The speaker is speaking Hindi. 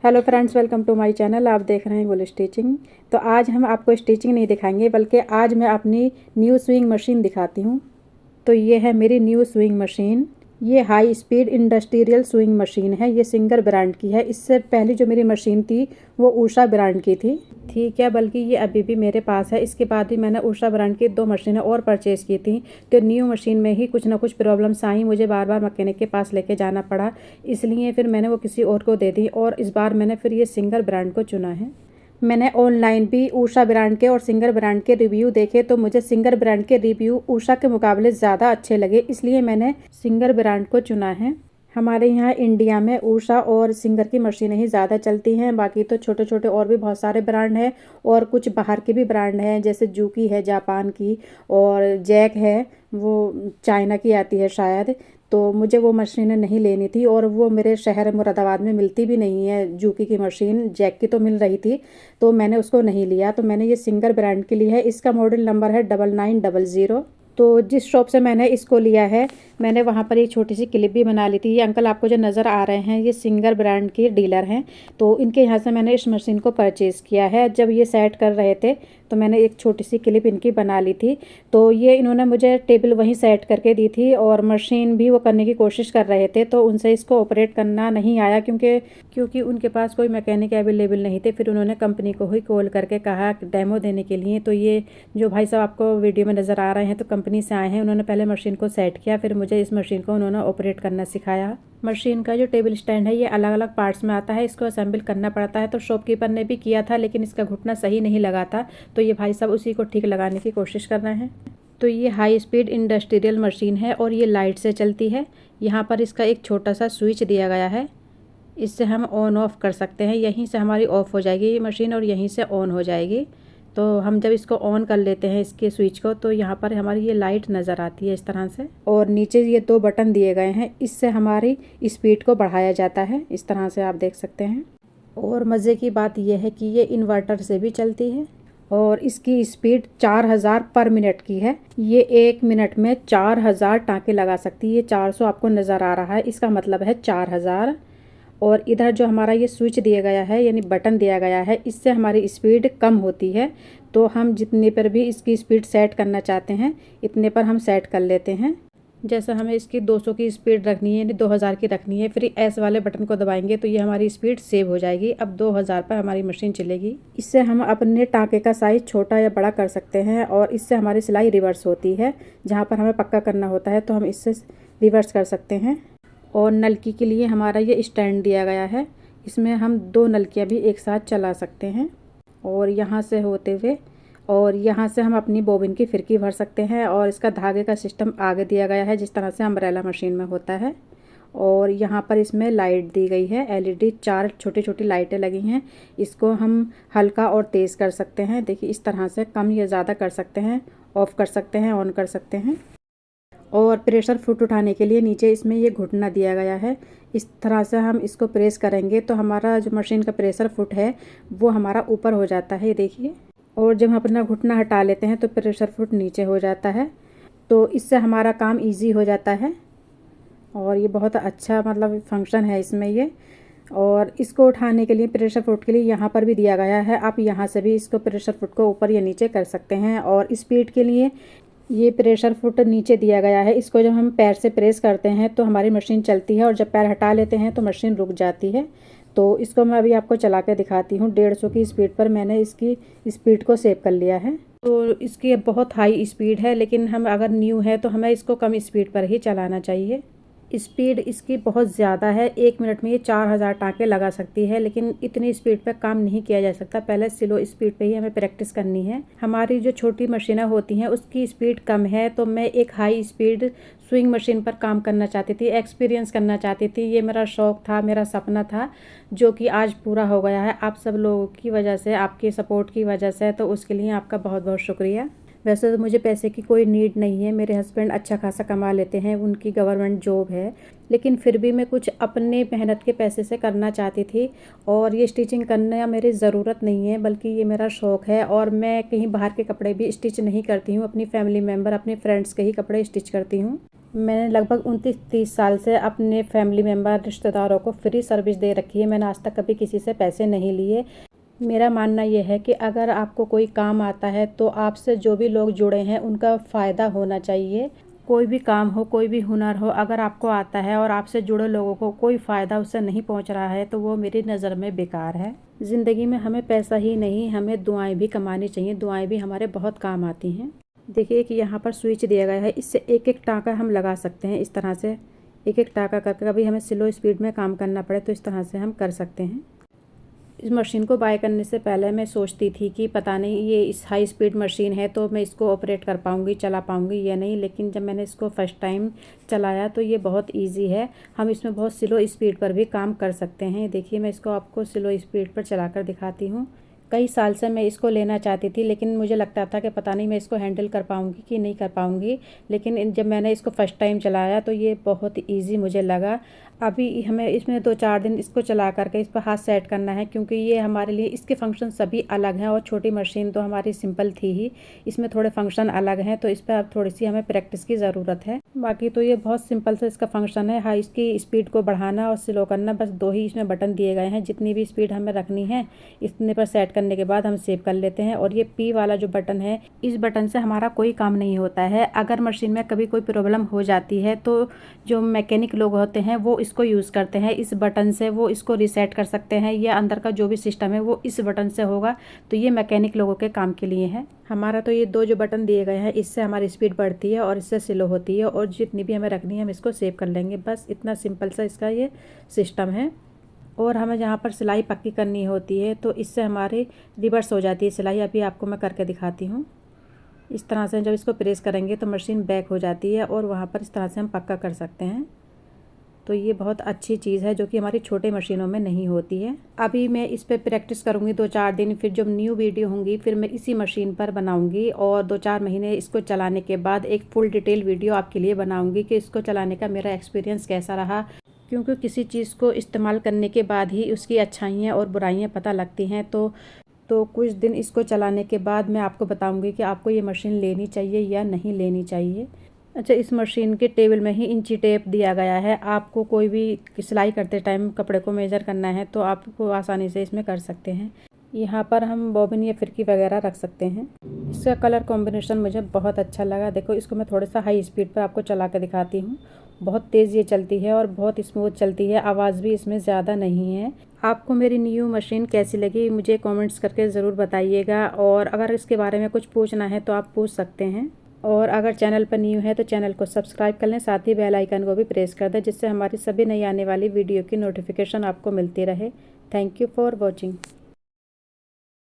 Hello friends, welcome to my channel. आप देख रहे हैं गुल स्टिचिंग। तो आज हम आपको स्टिचिंग नहीं दिखाएंगे, बल्कि आज मैं अपनी न्यू स्विंग मशीन दिखाती हूँ। तो ये है मेरी न्यू स्विंग मशीन। ये high speed industrial swing machine है। ये सिंगर ब्रांड की है। इससे पहले जो मेरी मशीन थी वो उषा ब्रांड की थी। ठीक है, बल्कि ये अभी भी मेरे पास है। इसके बाद भी मैंने उषा ब्रांड की 2 मशीनें और परचेज़ की थी। तो न्यू मशीन में ही कुछ ना कुछ प्रॉब्लम्स आई, मुझे बार बार मैकेनिक के पास लेके जाना पड़ा। इसलिए फिर मैंने वो किसी और को दे दी और इस बार मैंने फिर ये सिंगर ब्रांड को चुना है। मैंने ऑनलाइन भी उषा ब्रांड के और सिंगर ब्रांड के रिव्यू देखे, तो मुझे सिंगर ब्रांड के रिव्यू उषा के मुकाबले ज़्यादा अच्छे लगे, इसलिए मैंने सिंगर ब्रांड को चुना है। हमारे यहाँ इंडिया में उषा और सिंगर की मशीनें ही ज़्यादा चलती हैं। बाकी तो छोटे छोटे और भी बहुत सारे ब्रांड हैं और कुछ बाहर के भी ब्रांड हैं, जैसे जूकी है जापान की, और जैक है वो चाइना की आती है शायद। तो मुझे वो मशीनें नहीं लेनी थी और वो मेरे शहर मुरादाबाद में मिलती भी नहीं है। जूकी की मशीन जैक की तो मिल रही थी, तो मैंने उसको नहीं लिया। तो मैंने ये सिंगर ब्रांड की ली है। इसका मॉडल नंबर है 9900। तो जिस शॉप से मैंने इसको लिया है, मैंने वहाँ पर एक छोटी सी क्लिप भी बना ली थी। ये अंकल आपको जो नज़र आ रहे हैं, ये सिंगर ब्रांड के डीलर हैं। तो इनके यहाँ से मैंने इस मशीन को परचेज़ किया है। जब ये सेट कर रहे थे तो मैंने एक छोटी सी क्लिप इनकी बना ली थी। तो ये इन्होंने मुझे टेबल वहीं सेट करके दी थी और मशीन भी वो करने की कोशिश कर रहे थे। तो उनसे इसको ऑपरेट करना नहीं आया, क्योंकि उनके पास कोई मैकेनिक अवेलेबल नहीं थे। फिर उन्होंने कंपनी को ही कॉल करके कहा डेमो देने के लिए। तो ये जो भाई साहब आपको वीडियो में नज़र आ रहे हैं, तो कंपनी से आए हैं। उन्होंने पहले मशीन को सेट किया, फिर मुझे इस मशीन को उन्होंने ऑपरेट करना सिखाया। मशीन का जो टेबल स्टैंड है ये अलग अलग पार्ट्स में आता है, इसको असेंबल करना पड़ता है। तो शॉपकीपर ने भी किया था, लेकिन इसका घुटना सही नहीं लगा था। तो ये भाई साहब उसी को ठीक लगाने की कोशिश कर रहे हैं। तो ये हाई स्पीड इंडस्ट्रियल मशीन है और ये लाइट से चलती है। यहाँ पर इसका एक छोटा सा स्विच दिया गया है, इससे हम ऑन ऑफ कर सकते हैं। यहीं से हमारी ऑफ हो जाएगी ये मशीन और यहीं से ऑन हो जाएगी। तो हम जब इसको ऑन कर लेते हैं इसके स्विच को, तो यहाँ पर हमारी ये लाइट नज़र आती है इस तरह से। और नीचे ये 2 बटन दिए गए हैं, इससे हमारी स्पीड को बढ़ाया जाता है। इस तरह से आप देख सकते हैं। और मज़े की बात यह है कि ये इन्वर्टर से भी चलती है और इसकी स्पीड 4000 पर मिनट की है। ये 1 मिनट में 4000 टाँके लगा सकती है। ये 400 आपको नज़र आ रहा है, इसका मतलब है 4000। और इधर जो हमारा ये स्विच दिया गया है, यानी बटन दिया गया है, इससे हमारी स्पीड कम होती है। तो हम जितने पर भी इसकी स्पीड सेट करना चाहते हैं, इतने पर हम सेट कर लेते हैं। जैसे हमें इसकी 200 की स्पीड रखनी है, यानी 2000 की रखनी है, फिर एस वाले बटन को दबाएंगे तो ये हमारी स्पीड सेव हो जाएगी। अब 2000 पर हमारी मशीन चलेगी। इससे हम अपने टाँके का साइज़ छोटा या बड़ा कर सकते हैं और इससे हमारी सिलाई रिवर्स होती है। जहाँ पर हमें पक्का करना होता है तो हम इससे रिवर्स कर सकते हैं। और नलकी के लिए हमारा ये स्टैंड दिया गया है, इसमें हम 2 नलकियाँ भी एक साथ चला सकते हैं। और यहाँ से होते हुए और यहाँ से हम अपनी बोबिन की फिरकी भर सकते हैं। और इसका धागे का सिस्टम आगे दिया गया है, जिस तरह से अम्ब्रेला मशीन में होता है। और यहाँ पर इसमें लाइट दी गई है, एलईडी 4 छोटी छोटी लाइटें लगी हैं। इसको हम हल्का और तेज़ कर सकते हैं। देखिए इस तरह से कम या ज़्यादा कर सकते हैं, ऑफ़ कर सकते हैं, ऑन कर सकते हैं। और प्रेशर फुट उठाने के लिए नीचे इसमें ये घुटना दिया गया है। इस तरह से हम इसको प्रेस करेंगे तो हमारा जो मशीन का प्रेशर फुट है वो हमारा ऊपर हो जाता है, देखिए। और जब हम अपना घुटना हटा लेते हैं तो प्रेशर फुट नीचे हो जाता है। तो इससे हमारा काम इजी हो जाता है और ये बहुत अच्छा मतलब फंक्शन है इसमें ये। और इसको उठाने के लिए प्रेशर फुट के लिए यहाँ पर भी दिया गया है, आप यहाँ से भी इसको प्रेशर फुट को ऊपर या नीचे कर सकते हैं। और स्पीड के लिए ये प्रेशर फुट नीचे दिया गया है। इसको जब हम पैर से प्रेस करते हैं तो हमारी मशीन चलती है और जब पैर हटा लेते हैं तो मशीन रुक जाती है। तो इसको मैं अभी आपको चला के दिखाती हूँ। 150 की स्पीड पर मैंने इसकी स्पीड को सेव कर लिया है। तो इसकी बहुत हाई स्पीड है, लेकिन हम अगर न्यू है तो हमें इसको कम स्पीड पर ही चलाना चाहिए। स्पीड इसकी बहुत ज़्यादा है, 1 मिनट में ये 4000 टाँके लगा सकती है, लेकिन इतनी स्पीड पर काम नहीं किया जा सकता। पहले स्लो स्पीड पे ही हमें प्रैक्टिस करनी है। हमारी जो छोटी मशीनें होती हैं उसकी स्पीड कम है, तो मैं एक हाई स्पीड स्विंग मशीन पर काम करना चाहती थी, एक्सपीरियंस करना चाहती थी। ये मेरा शौक़ था, मेरा सपना था, जो कि आज पूरा हो गया है। आप सब लोगों की वजह से, आपके सपोर्ट की वजह से, तो उसके लिए आपका बहुत बहुत शुक्रिया। वैसे तो मुझे पैसे की कोई नीड नहीं है, मेरे हस्बैंड अच्छा खासा कमा लेते हैं, उनकी गवर्नमेंट जॉब है, लेकिन फिर भी मैं कुछ अपने मेहनत के पैसे से करना चाहती थी। और ये स्टिचिंग करना मेरी ज़रूरत नहीं है, बल्कि ये मेरा शौक़ है। और मैं कहीं बाहर के कपड़े भी स्टिच नहीं करती हूँ, अपनी फैमिली मेम्बर, अपने फ्रेंड्स के ही कपड़े स्टिच करती हूँ। मैंने लगभग 29-30 साल से अपने फैमिली मेम्बर रिश्तेदारों को फ्री सर्विस दे रखी है। मैंने आज तक कभी किसी से पैसे नहीं लिए। मेरा मानना ये है कि अगर आपको कोई काम आता है तो आपसे जो भी लोग जुड़े हैं उनका फ़ायदा होना चाहिए। कोई भी काम हो, कोई भी हुनर हो, अगर आपको आता है और आपसे जुड़े लोगों को कोई फ़ायदा उससे नहीं पहुंच रहा है तो वो मेरी नज़र में बेकार है। ज़िंदगी में हमें पैसा ही नहीं, हमें दुआएं भी कमानी चाहिए। दुआएं भी हमारे बहुत काम आती हैं। देखिए कि यहाँ पर स्विच दिया गया है, इससे एक एक टाँका हम लगा सकते हैं। इस तरह से एक एक टाँका करके, कभी हमें स्लो स्पीड में काम करना पड़े तो इस तरह से हम कर सकते हैं। इस मशीन को बाय करने से पहले मैं सोचती थी कि पता नहीं ये इस हाई स्पीड मशीन है तो मैं इसको ऑपरेट कर पाऊँगी, चला पाऊँगी या नहीं। लेकिन जब मैंने इसको फर्स्ट टाइम चलाया तो ये बहुत ईजी है। हम इसमें बहुत स्लो स्पीड पर भी काम कर सकते हैं। देखिए मैं इसको आपको स्लो स्पीड पर चला कर दिखाती हूँ। कई साल से मैं इसको लेना चाहती थी, लेकिन मुझे लगता था कि पता नहीं मैं इसको हैंडल कर पाऊँगी कि नहीं कर पाऊँगी। लेकिन जब मैंने इसको फ़र्स्ट टाइम चलाया तो ये बहुत ईज़ी मुझे लगा। अभी हमें इसमें 2-4 दिन इसको चला करके इस पर हाथ सेट करना है, क्योंकि ये हमारे लिए इसके फ़ंक्शन सभी अलग हैं और छोटी मशीन तो हमारी सिंपल थी ही, इसमें थोड़े फ़ंक्शन अलग हैं, तो इस पर अब थोड़ी सी हमें प्रैक्टिस की ज़रूरत है। बाकी तो ये बहुत सिंपल सा इसका फ़ंक्शन है। हाँ, इसकी स्पीड को बढ़ाना और स्लो करना, बस 2 ही इसमें बटन दिए गए हैं। जितनी भी स्पीड हमें रखनी है इतने पर सेट करने के बाद हम सेव कर लेते हैं। और ये पी वाला जो बटन है, इस बटन से हमारा कोई काम नहीं होता है। अगर मशीन में कभी कोई प्रॉब्लम हो जाती है तो जो मैकेनिक लोग होते हैं वो इसको यूज़ करते हैं। इस बटन से वो इसको रीसेट कर सकते हैं, या अंदर का जो भी सिस्टम है वो इस बटन से होगा। तो ये मैकेनिक लोगों के काम के लिए है। हमारा तो ये 2 जो बटन दिए गए हैं इससे हमारी स्पीड बढ़ती है और इससे स्लो होती है, और जितनी भी हमें रखनी है हम इसको सेव कर लेंगे। बस इतना सिंपल सा इसका ये सिस्टम है। और हमें जहाँ पर सिलाई पक्की करनी होती है तो इससे हमारी रिवर्स हो जाती है सिलाई। अभी आपको मैं करके दिखाती हूँ। इस तरह से जब इसको प्रेस करेंगे तो मशीन बैक हो जाती है और वहाँ पर इस तरह से हम पक्का कर सकते हैं। तो ये बहुत अच्छी चीज़ है जो कि हमारी छोटे मशीनों में नहीं होती है। अभी मैं इस पर प्रैक्टिस करूँगी 2-4 दिन, फिर जब न्यू वीडियो होंगी फिर मैं इसी मशीन पर बनाऊँगी, और 2-4 महीने इसको चलाने के बाद एक फुल डिटेल वीडियो आपके लिए बनाऊँगी कि इसको चलाने का मेरा एक्सपीरियंस कैसा रहा। क्योंकि किसी चीज़ को इस्तेमाल करने के बाद ही उसकी अच्छाइयाँ और बुराइयाँ पता लगती हैं। तो कुछ दिन इसको चलाने के बाद मैं आपको बताऊंगी कि आपको ये मशीन लेनी चाहिए या नहीं लेनी चाहिए। अच्छा, इस मशीन के टेबल में ही इंची टेप दिया गया है। आपको कोई भी सिलाई करते टाइम कपड़े को मेजर करना है तो आपको आसानी से इसमें कर सकते हैं। यहाँ पर हम बॉबिन या फिरकी वगैरह रख सकते हैं। इसका कलर कॉम्बिनेशन मुझे बहुत अच्छा लगा। देखो इसको मैं थोड़ा सा हाई स्पीड पर आपको चला कर दिखाती हूँ। बहुत तेज़ ये चलती है और बहुत स्मूथ चलती है। आवाज़ भी इसमें ज़्यादा नहीं है। आपको मेरी न्यू मशीन कैसी लगी मुझे कमेंट्स करके ज़रूर बताइएगा, और अगर इसके बारे में कुछ पूछना है तो आप पूछ सकते हैं। और अगर चैनल पर न्यू है तो चैनल को सब्सक्राइब कर लें, साथ ही बेल आइकन को भी प्रेस कर दें, जिससे हमारी सभी नई आने वाली वीडियो की नोटिफिकेशन आपको मिलती रहे। Thank you for watching.